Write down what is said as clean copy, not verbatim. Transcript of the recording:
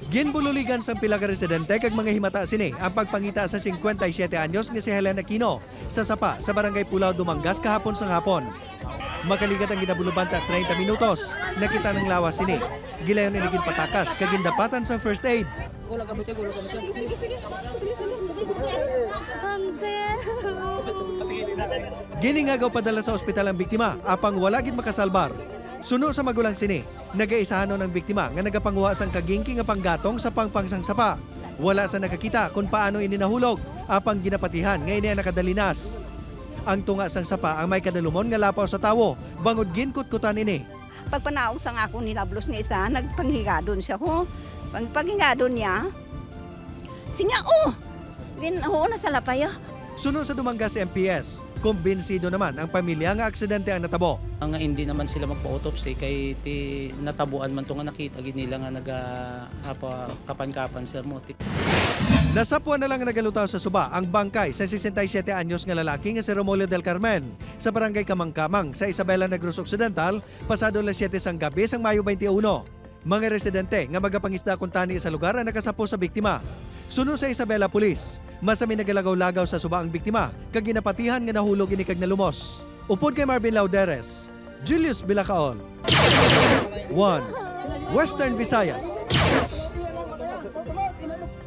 Ginbululigan sa pila ka residente kag mga himata sini ang pagpangita sa 57 anyos nga si Helen Aquino sa sapa sa barangay Pulao, Dumangas kahapon sang hapon. Makaligat ang ginabuluban ta 30 minutos. Nakita ng lawas sini. Gilayon ni naging patakas kag gindapatan sa first aid. Giningagaw padala sa ospital ang biktima apang wala gid makasalbar. Suno sa magulang sini, nagaisahanon ng biktima nga nagapanguha sang kagingking nga panggatong sa pangpangsang sapa. Wala sa nakakita kung paano ini nahulog, apang ginapatihan nga ini nakadalinas. Ang tunga sang sapa ang may kadalumon nga lapaw sa tawo, bangod ginkut-kutan ini. Pagpanaog sang ako nilablos nga isa, nagpanghigadon siya ho. Pagpanghigadon niya, sinya nasa lapaya. Suno sa Dumangas MPS, kumbinsido naman ang pamilya nga aksidente ang natabo. Nga hindi naman sila magpa-autopsy kay ti natabuan man to nga nakita gid nila nga kapan-kapan sir mo. Nasapwan na lang nagalutaw sa suba ang bangkay sa 67 anyos nga lalaki nga si Romulo del Carmen sa barangay Kamangkamang sa Isabela Negros Occidental pasado alas 7 sang gabi sang Mayo 21. Mga residente nga magapangisda kuntani sa lugar ang nakasapo sa biktima. Suno sa Isabela Police, masami nagalagaw-lagaw sa suba ang biktima kag ginapatihan nga nahulog ini kag nalumos. Upod kay Marvin Lauderes, Julius Bilacaon. 1. Western Visayas.